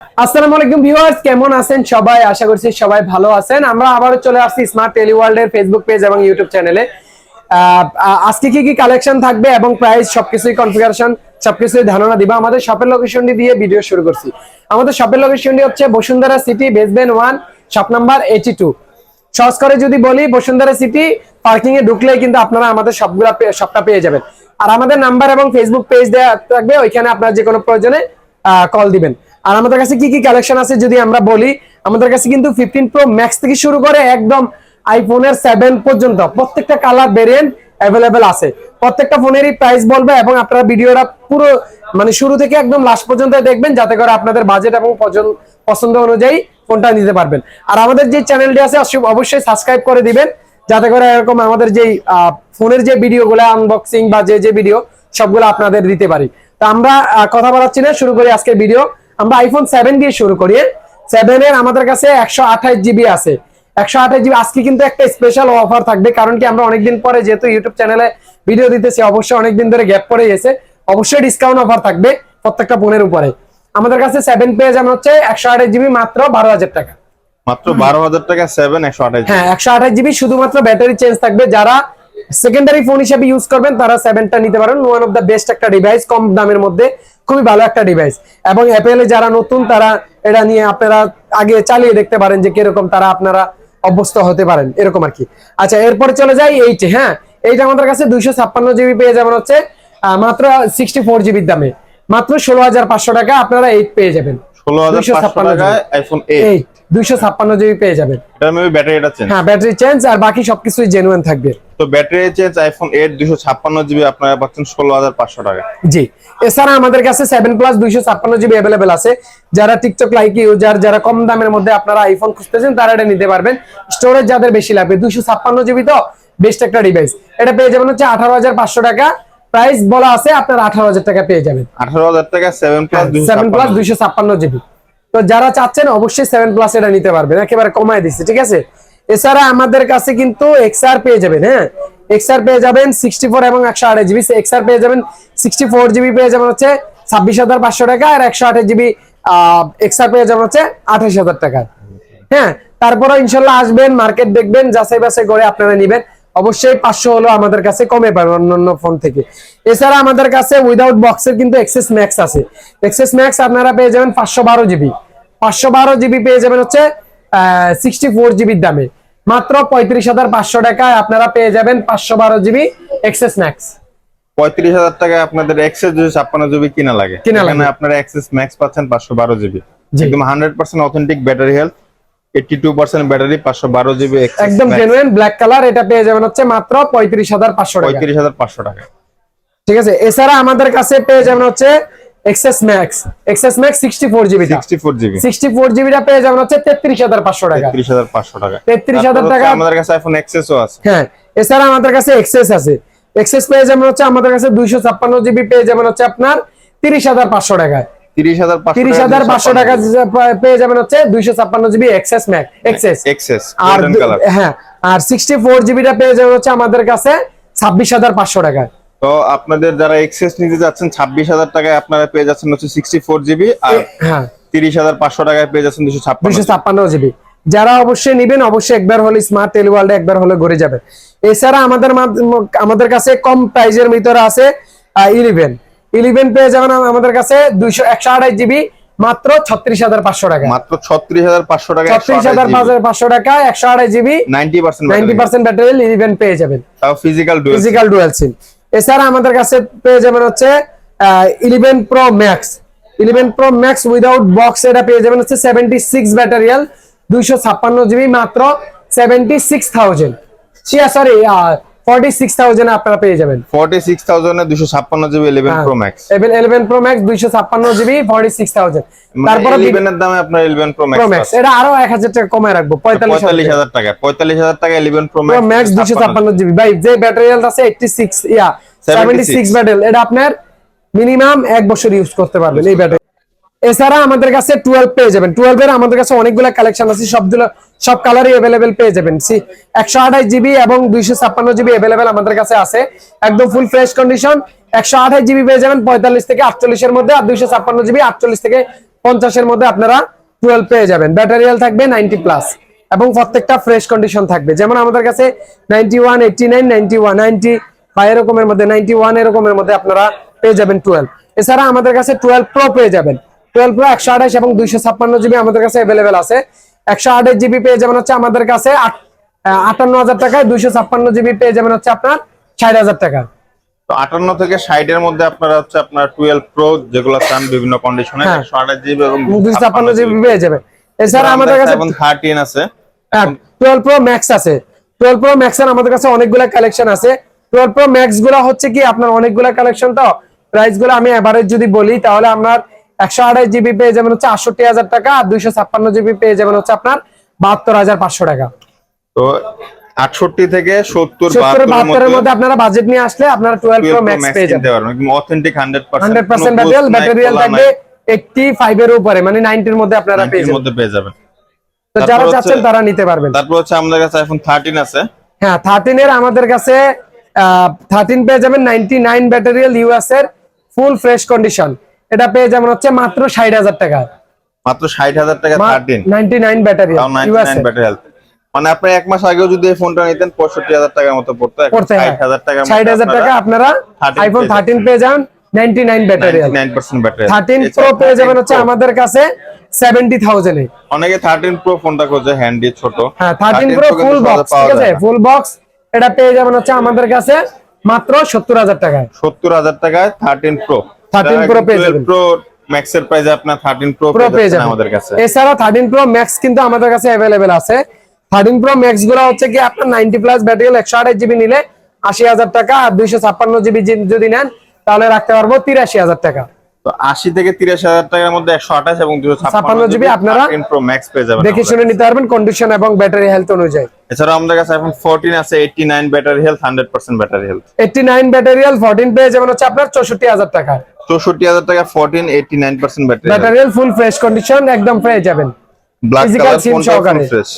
আসসালামু আলাইকুম ভিউয়ার্স, কেমন আছেন সবাই? আশা করছি সবাই ভালো আছেন। আমরা আবারও চলে আসছি স্মার্ট টেলিওয়ার্ল্ড এর ফেসবুক পেজ এবং ইউটিউব চ্যানেলে। আজকে কি কি কালেকশন থাকবে এবং প্রাইস সবকিছুই কনফিগারেশন সবকিছুই ধারণা দিব। আমাদের শপের লোকেশনটি দিয়ে ভিডিও শুরু করছি। আমাদের শপের লোকেশনটি হচ্ছে Bashundhara city basement 1 shop number 82। সহজ করে যদি বলি, বসুন্ধরা সিটি পার্কিং এ ঢুকলেই কিন্তু আপনারা আমাদের সবটা পেয়ে যাবেন। আর আমাদের নাম্বার এবং ফেসবুক পেজ দেওয়া থাকবে, ওইখানে আপনারা যে কোনো প্রয়োজনে কল দিবেন। আর আমাদের কাছে কি কি কালেকশন আছে যদি আমরা বলি, আমাদের কাছে কিন্তু 15 প্রো ম্যাক্স থেকে শুরু করে একদম আইফোনের 7 পর্যন্ত প্রত্যেকটা কালার ভেরিয়েন্ট অ্যাভেলেবেল আছে। প্রত্যেকটা ফোনেরই প্রাইস বলবো এবং আপনারা ভিডিওটা পুরো মানে শুরু থেকে একদম লাস্ট পর্যন্ত দেখবেন, যাতে করে আপনাদের বাজেট এবং পছন্দ অনুযায়ী ফোনটা নিতে পারবেন। আর আমাদের যে চ্যানেলটি আছে অবশ্যই সাবস্ক্রাইব করে দিবেন, যাতে করে এরকম আমাদের যেই ফোনের যে ভিডিওগুলো আনবক্সিং বা যে ভিডিও সবগুলো আপনাদের দিতে পারি। তো আমরা কথা বলাচ্ছি না, শুরু করি আজকের ভিডিও। আমরা আইফোন 7 দিয়ে শুরু করি। 7 এর আমাদের কাছে 128 জিবি আছে। 128 জিবি আজকে কিন্তু একটা স্পেশাল অফার থাকবে, কারণ কি আমরা অনেকদিন পরে যেহেতু ইউটিউব চ্যানেলে ভিডিও দিতেছি, অবশ্যই অনেকদিন ধরে গ্যাপ পড়ে গেছে, অবশ্যই ডিসকাউন্ট অফার থাকবে প্রত্যেকটা ফোনের উপরে। আমাদের কাছে 7 পেয়ে যাবেন হচ্ছে 128 জিবি মাত্র 12,000 টাকা। মাত্র 12,000 টাকা 7 128 হ্যাঁ, 128 জিবি শুধুমাত্র ব্যাটারি চেঞ্জ থাকবে। যারা সেকেন্ডারি ফোন হিসেবে ইউজ করবেন তারা 7টা নিতে পারেন। ওয়ান অফ দা বেস্ট একটা ডিভাইস, কম দামের মধ্যে খুবই ভালো একটা ডিভাইস। এবং অ্যাপেলে যারা নতুন তারা এটা নিয়ে আপনারা আগে চালিয়ে দেখতে পারেন যে কিরকম তারা আপনারা অভ্যস্ত হতে পারেন, এরকম আর কি। আচ্ছা, এরপরে চলে যাই এইটা। হ্যাঁ, এইটা আমাদের কাছে 256 জিবি পেয়ে যাবেন হচ্ছে মাত্র 64 জিবির দামে, মাত্র 16,500 টাকা আপনারা 8 পেয়ে যাবেন। 16,500 টাকায় আইফোন 8 256 জিবি পেয়ে যাবেন। এটা মেবি ব্যাটারিটা চেঞ্জ। হ্যাঁ, ব্যাটারি চেঞ্জ আর বাকি সবকিছুই জেনুইন থাকবে। তো ব্যাটারি চেঞ্জ আইফোন 8 256 জিবি আপনারা পাচ্ছেন 16,500 টাকা। জি, এছাড়া আমাদের কাছে 7 প্লাস 256 জিবি अवेलेबल আছে। যারা টিকটক লাইক ইউজার, যারা কম দামের মধ্যে আপনারা আইফোন খুঁজতেছেন, তারা এটা নিতে পারবেন। স্টোরেজ যাদের বেশি লাগবে, 256 জিবি তো বেস্ট একটা ডিভাইস। এটা পেয়ে যাবেন হচ্ছে 18,500 টাকা। প্রাইস বলা আছে আপনারা 18,000 টাকা পেয়ে যাবেন। 18,000 টাকা 7 প্লাস 256 জিবি। তো যারা চাচ্ছেন অবশ্যই 7 প্লাস এটা নিতে পারবেন, একেবারে কমায় দিচ্ছে, ঠিক আছে। এছাড়া আমাদের কাছে কিন্তু এক্সআর পেয়ে যাবেন। হ্যাঁ, এক্সআর পেয়ে যাবেন 64 এবং 128 জিবি। এক্সআর পেয়ে যাবেন 64 জিবি পেয়ে যাবেন হচ্ছে 26,500 টাকা, আর 128 জিবি এক্সআর পেয়ে যাবেন হচ্ছে 28,000 টাকা। হ্যাঁ, তারপরে ইনশাল্লাহ আসবেন, মার্কেট দেখবেন, যাচাই বাছাই করে আপনারা নেবেন। অবশ্যই 500 হলো আমাদের কাছে কমে পাবেন অন্যান্য ফোন থেকে। এছাড়া আমাদের কাছে উইদাউট বক্সের কিন্তু এক্সেস ম্যাক্স আছে। এক্সেস ম্যাক্স আপনারা পেয়ে যাবেন 512 জিবি। 512 জিবি পেয়ে যাবেন হচ্ছে 64 জিবির দামে, মাত্র 35,500 টাকায় আপনারা পেয়ে যাবেন 512 জিবি এক্সেস ম্যাক্স। 35,000 টাকায় আপনাদের এক্সেস 256 জিবি কিনা লাগে। এখানে আপনারা এক্সেস ম্যাক্স পাচ্ছেন 512 জিবি, একদম 100% authentic battery health, 82% battery, 512 GB একদম জেনুইন ব্ল্যাক কালার। এটা পেয়ে যাবেন হচ্ছে মাত্র 35,500 টাকা। 35,500 টাকা, ঠিক আছে। এছাড়া আমাদের কাছে পেয়ে যাবেন হচ্ছে এক্সেস ম্যাক্স 64 জিবি। 64 জিবিটা পেয়ে যাবেন হচ্ছে 33,500 টাকা। 33,500 টাকা। 33,000 টাকা আমাদের কাছে আইফোন এক্সেসও আছে। হ্যাঁ, এছাড়া আমাদের কাছে এক্সেস আছে। এক্সেস পেয়ে যাবেন হচ্ছে আমাদের কাছে 256 জিবি পেয়ে যাবেন হচ্ছে আপনার 30,500 টাকায়। 30,500 টাকা পেয়ে যাবেন হচ্ছে 256 জিবি এক্সেস ম্যাক্স এক্সেস। আর হ্যাঁ, আর 64 জিবিটা পেয়ে যাবেন হচ্ছে আমাদের কাছে 26,500 টাকায়। তো আপনাদের যারা এক্সেস নিতে যাচ্ছেন 26,000 টাকায় আপনারা পেয়ে যাচ্ছেন হচ্ছে 64 জিবি, আর হ্যাঁ 30,500 টাকায় পেয়ে যাচ্ছেন 256 জিবি। যারা অবশ্যই নেবেন অবশ্যই একবার হলে স্মার্ট টেলিওয়ার্ল্ডে একবার হলে ঘুরে যাবেন। এছাড়া আমাদের কাছে কম প্রাইজের ভিতরে আছে 11 পেয়ে যাবেন আমাদের কাছে 128 জিবি মাত্র 36,500 টাকা। মাত্র 36,500 টাকা, 36,500 টাকা 128 জিবি 90% ব্যাটারি 11 পেয়ে যাবেন, তাও ফিজিক্যাল ডুয়াল সিম। এছাড়া আমাদের কাছে পেয়ে যাবেন হচ্ছে 11 প্রো ম্যাক্স উইদাউট বক্স। এটা পেয়ে যাবেন হচ্ছে 76 ব্যাটারিয়াল 256 জিবি মাত্র 76,000, সরি 46,000 আপনারা পেয়ে যাবেন। 46,000 এ 256 GB 11 pro max. 11 pro max 256 GB 46,000। তারপরে 11 এর দামে আপনার 11 প্রো ম্যাক্স এটা আরো 1,000 টাকা কমায় রাখবো, 45,000 টাকা। 45,000 টাকা 11 প্রো ম্যাক্স 256 জিবি। ভাই যে ব্যাটারিয়াল আছে 76 ব্যাটারি, এটা আপনার মিনিমাম 1 বছর ইউজ করতে পারবেন এই ব্যাটারি। এছাড়া আমাদের কাছে 12 পেয়ে যাবেন। 12 এর আমাদের কাছে অনেকগুলো কালেকশন আছে, সব কালারই अवेलेबल পেয়ে যাবেন। 128 জিবি এবং 256 জিবি अवेलेबल আমাদের কাছে আছে, একদম ফুল ফ্রেশ কন্ডিশন। 128 জিবি পেয়ে যাবেন 45 থেকে 48 এর মধ্যে, আর 256 জিবি 48 থেকে 50-এর মধ্যে আপনারা 12 পেয়ে যাবেন। ব্যাটারি হেলথ থাকবে 90+ এবং প্রত্যেকটা ফ্রেশ কন্ডিশন থাকবে। যেমন আমাদের কাছে 91, 89, 91, 95 এরকমের মধ্যে, 91 এরকমের মধ্যে আপনারা পেয়ে যাবেন 12। এছাড়া আমাদের কাছে 12 প্রো পেয়ে যাবেন। 12 প্রো 128 এবং 256 জিবি আমাদের কাছে अवेलेबल আছে। 128 জিবি পেয়ে যাবেন হচ্ছে আমাদের কাছে 58,000 টাকায়, 256 জিবি পেয়ে যাবেন হচ্ছে আপনার 60,000 টাকা। তো 58 থেকে 60 এর মধ্যে আপনারা হচ্ছে আপনার 12 প্রো যেগুলো চান বিভিন্ন কন্ডিশনে 128 জিবি এবং 256 জিবি পেয়ে যাবেন। এছাড়া আমাদের কাছে 13 আছে, 12 প্রো ম্যাক্স আছে। 12 প্রো ম্যাক্স এর আমাদের কাছে অনেকগুলা কালেকশন আছে। 12 প্রো ম্যাক্স গুলা হচ্ছে কি আপনার অনেকগুলা কালেকশন, তো প্রাইস গুলো আমি এভারেজ যদি বলি তাহলে আপনার 128 জিবি পেয়ে যাবেন হচ্ছে 68,000 টাকা, আর 256 জিবি পেয়ে যাবেন হচ্ছে আপনার 72,500 টাকা। তো 68 থেকে 70 72 এর মধ্যে আপনারা বাজেট নিয়ে আসলে আপনারা 12 প্রো ম্যাক্স পেয়ে যাবেন। একদম অথেন্টিক 100% ব্যাটারি হেলথ থাকবে 85 এর উপরে, মানে 90 এর মধ্যে আপনারা পেয়ে যাবেন। তো যারা চাচ্ছেন তারা নিতে পারবেন। তারপর হচ্ছে আমাদের কাছে আইফোন 13 আছে। হ্যাঁ, 13 এর আমাদের কাছে 13 পেয়ে যাবেন 99 ব্যাটারি হেলথ ইউএস এর ফুল ফ্রেশ কন্ডিশন। এটা পেয়ে যাবেন হচ্ছে মাত্র 60,000 টাকা। মাত্র 60,000 টাকা 13 99 battery health US 99 battery health. মানে আপনি এক মাস আগেও যদি এই ফোনটা নিতেন 65,000 টাকার মতো পড়তো। 60,000 টাকা 60,000 টাকা আপনারা আইফোন 13 পেয়ে যান 99 ব্যাটারি হেলথ। 99% ব্যাটারি। 13 প্রো পেয়ে যাবেন হচ্ছে আমাদের কাছে 70,000 এ। অনেকে 13 প্রো ফোনটা খোঁজে হ্যান্ডি ছোট। হ্যাঁ, 13 প্রো ফুল বক্স, ঠিক আছে, ফুল বক্স এটা পেয়ে যাবেন হচ্ছে আমাদের কাছে মাত্র 70,000 টাকায়। 70,000 টাকায় 13 প্রো। 13 প্রো পেয়ে যাবেন। প্রো ম্যাক্স এর প্রাইসে আপনার 13 প্রো পেয়ে যাবেন আমাদের কাছে। এছাড়া 13 প্রো ম্যাক্স কিন্তু আমাদের কাছে अवेलेबल আছে। 13 প্রো ম্যাক্স গুলো হচ্ছে কি আপনার 90+ ব্যাটারি 128 জিবি নিলে 80,000 টাকা, আর 256 জিবি যদি নেন তাহলে রাখতে পারবো 83,000 টাকা। তো 80 থেকে 83,000 টাকার মধ্যে 128 এবং 256 জিবি আপনারা 13 প্রো ম্যাক্স পেয়ে যাবেন। দেখে শুনে নিতে পারবেন কন্ডিশন এবং ব্যাটারি হেলথ অনুযায়ী। এছাড়া আমাদের কাছে আইফোন 14 আছে 89 battery health, 100% battery health. 89 battery health 14 পেয়ে যাবেন হচ্ছে আপনার 64,000 টাকা। 64,000 টাকা 14 89% battery health full fresh condition একদম পেয়ে যাবেন। ব্ল্যাক কালার সিম ফোনটা সহকারে। Full fresh.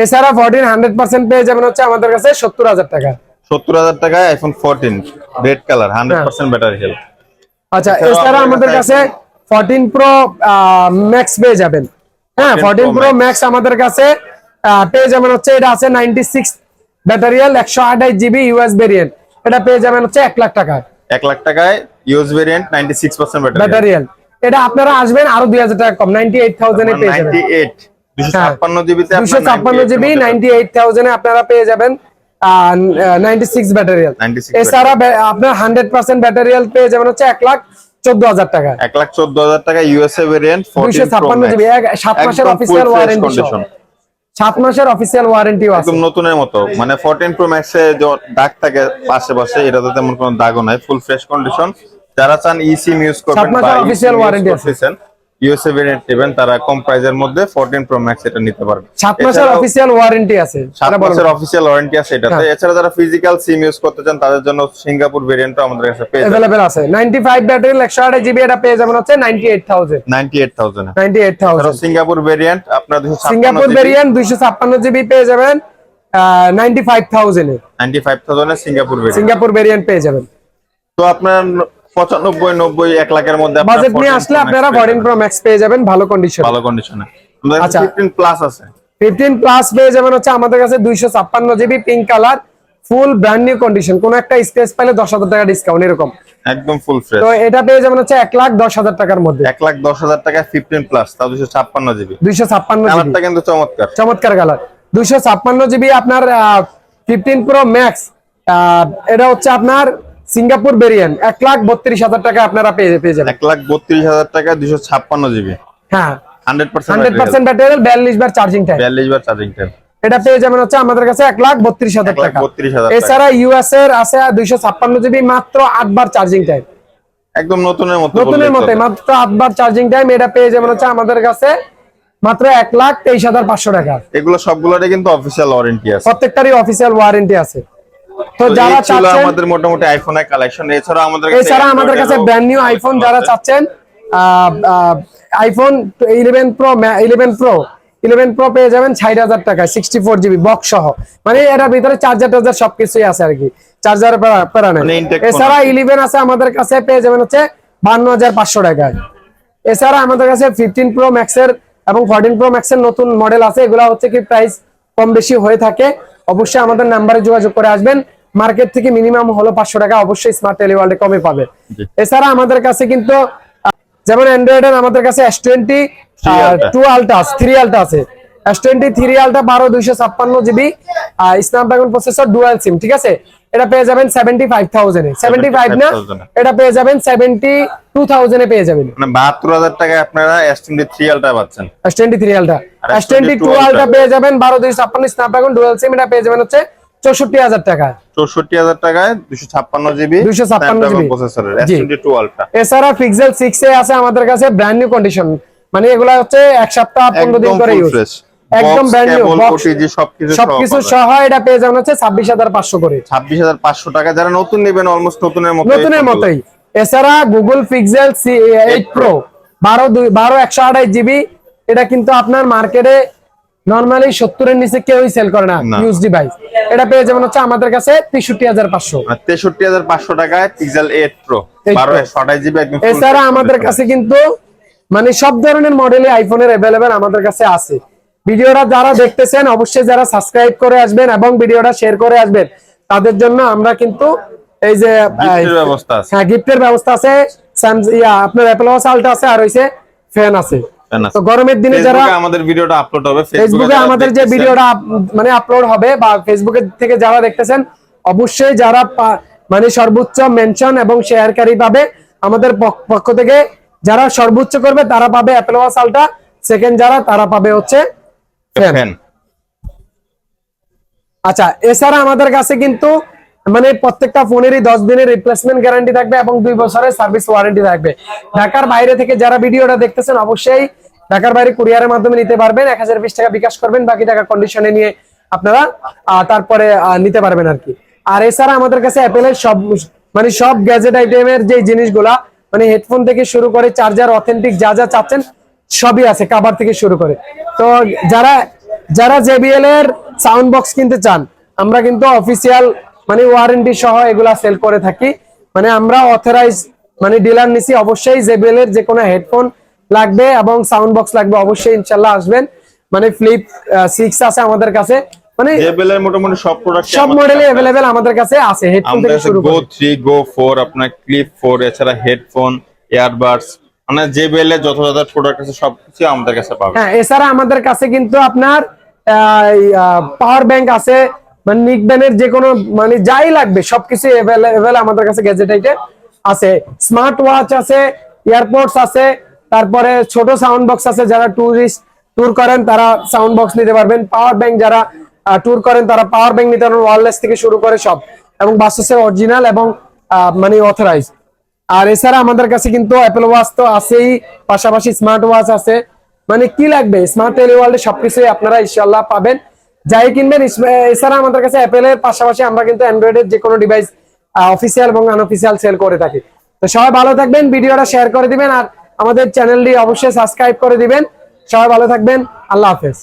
এছাড়া 14 100% পেয়ে যাবেন হচ্ছে আমাদের কাছে 70,000 টাকা। 70,000 টাকায় iPhone 14 red colour 100% battery health. আচ্ছা, এছাড়া আমাদের কাছে 14 প্রো ম্যাক্স পেয়ে যাবেন। হ্যাঁ, 14 প্রো ম্যাক্স আমাদের কাছে পেয়ে যাবেন হচ্ছে, এটা আছে 96 battery health 128 GB US variant. এটা পেয়ে যাবেন হচ্ছে 1 লাখ টাকায়। 1 লাখ টাকায় ইউএস ভেরিয়েন্ট 96% ব্যাটারি হেলথ। এটা আপনারা আসবেন আরো 2000 টাকা কম 98,000 এ পেয়ে যাবেন। 98 256 জিবিতে 256 জিবি 98,000 এ আপনারা পেয়ে যাবেন 96 ব্যাটারি হেলথ। এছাড়া আপনার 100% ব্যাটারি হেলথ পেয়ে যাবেন হচ্ছে 1,14,000 টাকা। 1,14,000 টাকা ইউএসএ ভেরিয়েন্ট 256 জিবি 7 মাসের অফিশিয়াল ওয়ারেন্টি। 7 মাসের অফিশিয়াল ওয়ারেন্টিও আছে। একদম নতুনের মতো। মানে 14 প্রো ম্যাক্সে যে দাগ থাকে পাশে এটাতে তেমন কোনো দাগও নাই, ফুল ফ্রেশ কন্ডিশন। যারা চান ইসিম ইউজ করবেন 7 মাসের অফিশিয়াল ওয়ারেন্টি আছে। ইউএসএ ভেরিয়েন্ট নেবেন তারা কম প্রাইসের মধ্যে 14 প্রো ম্যাক্স এটা নিতে পারবেন। 7 মাসের অফিশিয়াল ওয়ারেন্টি আছে। 7 মাসের অফিশিয়াল ওয়ারেন্টি আছে এটাতে। এছাড়া যারা ফিজিক্যাল সিম ইউজ করতে চান তাদের জন্য সিঙ্গাপুর ভেরিয়েন্টও আমাদের কাছে পেয়ে যাবেন। अवेलेबल আছে। 95 ব্যাটারি 128 জিবি এটা পেয়ে যাবেন হচ্ছে 98,000। 98,000 আর সিঙ্গাপুর ভেরিয়েন্ট আপনার 256 সিঙ্গাপুর ভেরিয়েন্ট 256 জিবি পেয়ে যাবেন 95,000 এ। 95,000 এ সিঙ্গাপুর ভেরিয়েন্ট পেয়ে যাবেন। তো আপনার 95 90 1 লাখের মধ্যে বাজেট নিয়ে আসলে আপনারা 14 প্রো ম্যাক্স পেয়ে যাবেন ভালো কন্ডিশনে। আচ্ছা 15 প্লাস আছে। 15 প্লাস পেয়ে যাবেন হচ্ছে আমাদের কাছে 256 জিবি পিঙ্ক কালার ফুল ব্র্যান্ড নিউ কন্ডিশন, কোন একটা স্পেস পাইলে 10,000 টাকা ডিসকাউন্ট এরকম একদম ফুল ফ্রেশ। তো এটা পেয়ে যাবেন হচ্ছে 1,10,000 টাকার মধ্যে। 1,10,000 টাকা 15 প্লাস তাও 256 জিবি। 256 জিবি কালারটা কিন্তু চমৎকার কালার। 256 জিবি আপনার 15 প্রো ম্যাক্স এটা হচ্ছে আপনার সিঙ্গাপুর ভেরিয়েন্ট 1,32,000 টাকা আপনারা পেয়ে যাবেন। 1,32,000 টাকা 256 জিবি। হ্যাঁ, 100% ব্যাটারি 42 বার চার্জিং টাইম। 42 বার চার্জিং টাইম। এটা পেয়ে যাবেন হচ্ছে আমাদের কাছে 1,32,000 টাকা। 1,32,000 এছাড়া ইউএস এর আছে 256 জিবি মাত্র 8 বার চার্জিং টাইম। একদম নতুনের মতো মাত্র 8 বার চার্জিং টাইম। এটা পেয়ে যাবেন হচ্ছে আমাদের কাছে মাত্র 1,23,500 টাকা। এগুলো সবগুলোরই কিন্তু অফিশিয়াল ওয়ারেন্টি আছে। প্রত্যেকটারই অফিশিয়াল ওয়ারেন্টি আছে। তো যারা চাচ্ছেন আমাদের মোটামুটি আইফোনের কালেকশন। এছাড়া আমাদের কাছে ব্র্যান্ড নিউ আইফোন যারা চাচ্ছেন আইফোন 11 প্রো পেয়ে যাবেন 60,000 টাকায় 64 জিবি বক্স সহ, মানে এটার ভিতরে চার্জার সবকিছুই আছে আর কি, চার্জার প্যারা নেই। এছাড়া 11 আছে আমাদের কাছে পেয়ে যাবেন হচ্ছে 52,500 টাকায়। এছাড়া আমাদের কাছে 15 প্রো ম্যাক্স এর এবং 14 প্রো ম্যাক্স এর নতুন মডেল আছে, এগুলো হচ্ছে কি প্রাইস কম বেশি হয়ে থাকে। অবশ্যই আমাদের নাম্বারে যোগাযোগ করে আসবেন। মার্কেট থেকে মিনিমাম হলো 500 টাকা অবশ্যই স্মার্ট টেলিওয়ার্ল্ডে কমে পাবে। এছাড়া আমাদের কাছে কিন্তু যেমন অ্যান্ড্রয়েড এর আমাদের কাছে S20 2 আলট্রা 3 আলট্রা আছে। S20 3 ultra 12 256 GB Snapdragon processor dual SIM, ঠিক আছে। এটা পেয়ে যাবেন 75000 এ, 75 না, এটা পেয়ে যাবেন 72000 এ পেয়ে যাবেন। মানে 72000 টাকায় আপনারা S20 3 আলট্রা পাচ্ছেন। S20 3 আলট্রা, S20 2 আলট্রা পেয়ে যাবেন 12 256 স্ন্যাপড্রাগন ডুয়াল সিম, এটা পেয়ে যাবেন হচ্ছে 64000 টাকায়। 64000 টাকায় 256 জিবি 256 জিবি প্রসেসরের S20 2 আলট্রা। এছাড়া পিক্সেল 6 এ আছে আমাদের কাছে ব্র্যান্ড নিউ কন্ডিশন, মানে এগুলা হচ্ছে এক সপ্তাহ 15 দিন করে ইউজ, একদম ব্র্যান্ড নিউ সবকিছু সহ এটা পেয়ে যাবেন হচ্ছে 26500 করে। 26500 টাকা যারা নতুন নেবেন অলমোস্ট নতুনের মতোই। এছাড়া গুগল পিক্সেল 8 প্রো 12 128 জিবি, এটা কিন্তু আপনার মার্কেটে নরমালি 70 এর নিচে কেউই সেল করে না ইউজ ডিভাইস। এটা পেয়ে যাবেন হচ্ছে আমাদের কাছে 63500। 63500 টাকায় পিক্সেল 8 প্রো 12 128 জিবি একদম। এছাড়া আমাদের কাছে কিন্তু মানে সব ধরনের মডেলই আইফোনের अवेलेबल আমাদের কাছে আছে। ভিডিওটা যারা দেখতেছেন অবশ্যই যারা সাবস্ক্রাইব করে আসবেন এবং ভিডিওটা শেয়ার করে আসবেন, তাদের জন্য আমরা কিন্তু এই যে গিফটের ব্যবস্থা আছে। হ্যাঁ, গিফটের ব্যবস্থা আছে। আপনার অ্যাপল ওয়াচ আলট্রা আছে, আর হইছে ফ্যান আছে। তো গরমের দিনে যারা আমাদের ভিডিওটা আপলোড হবে ফেসবুকে, আমাদের যে ভিডিওটা মানে আপলোড হবে বা ফেসবুকে থেকে যারা দেখতেছেন অবশ্যই যারা মানে সর্বোচ্চ মেনশন এবং শেয়ারকারী পাবে আমাদের পক্ষ থেকে, যারা সর্বোচ্চ করবে তারা পাবে অ্যাপল ওয়াচ আলট্রা, সেকেন্ড যারা তারা পাবে হচ্ছে ফ্যান। আচ্ছা, এছাড়া আমাদের কাছে কিন্তু মানে প্রত্যেকটা ফোনেরই 10 দিনের রিপ্লেসমেন্ট গ্যারান্টি থাকবে এবং 2 বছরের সার্ভিস ওয়ারেন্টি থাকবে। ঢাকার বাইরে থেকে যারা ভিডিওটা দেখতেছেন অবশ্যই ঢাকার বাইরে কুরিয়ারের মাধ্যমে নিতে পারবেন। 1020 টাকা বিকাশ করবেন, বাকি টাকা কন্ডিশনে নিয়ে আপনারা তারপরে নিতে পারবেন আর কি। আর এছাড়া আমাদের কাছে অ্যাপেলের সব গ্যাজেট আইটেমের যে জিনিসগুলা মানে হেডফোন থেকে শুরু করে চার্জার অথেন্টিক যা যা চাচ্ছেন সবই আছে, কভার থেকে শুরু করে। তো যারা JBL এর সাউন্ড বক্স কিনতে চান, আমরা কিন্তু অফিসিয়াল মানে ওয়ারেন্টি সহ এগুলা সেল করে থাকি। মানে আমরা অথরাইজ মানে ডিলার নিছি। অবশ্যই JBL এর যে কোনো হেডফোন লাগবে এবং সাউন্ড বক্স লাগবে অবশ্যই ইনশাআল্লাহ আসবেন। মানে ফ্লিপ 6 আছে আমাদের কাছে, মানে JBL এর মোটামুটি সব প্রোডাক্ট সব মডেলই अवेलेबल আমাদের কাছে আছে। হেডফোন থেকে শুরু করে Go 3 Go 4 আপনার ক্লিপ 4 এছাড়া হেডফোন ইয়ারবাডস, মানে JBL এর যত যত প্রোডাক্ট আছে সবকিছু আমাদের কাছে পাবেন। হ্যাঁ, এছাড়া আমাদের কাছে কিন্তু আপনার পাওয়ার ব্যাংক আছে, মানে নিকবেনের যে কোনো মানে যাই লাগবে সবকিছু अवेलेबल আমাদের কাছে গ্যাজেট আইটেম আছে। স্মার্ট ওয়াচ আছে, এয়ারপডস আছে, তারপরে ছোট সাউন্ড বক্স আছে। যারা ট্যুর করেন তারা সাউন্ড বক্স নিতে পারবেন। পাওয়ার ব্যাংক যারা ট্যুর করেন তারা পাওয়ার ব্যাংক নিতে পারবেন, ওয়্যারলেস থেকে শুরু করে সব, এবং বাসের অরিজিনাল এবং মানে অথরাইজ। আর এছাড়া আমাদের কাছে কিন্তু অ্যাপল ওয়াচ তো আছেই, পাশাপাশি স্মার্ট ওয়াচ আছে। মানে কি লাগবে স্মার্ট টেলিওয়ার্ল্ডে সবকিছুই আপনারা ইনশাআল্লাহ পাবেন, যাই কিনবেন। এছাড়া আমাদের কাছে অ্যাপেলের পাশাপাশি আমরা কিন্তু অ্যান্ড্রয়েডের যে কোনো ডিভাইস অফিসিয়াল এবং আনঅফিসিয়াল সেল করে থাকি। তো সবাই ভালো থাকবেন, ভিডিওটা শেয়ার করে দিবেন আর আমাদের চ্যানেলটি অবশ্যই সাবস্ক্রাইব করে দিবেন। সবাই ভালো থাকবেন, আল্লাহ হাফেজ।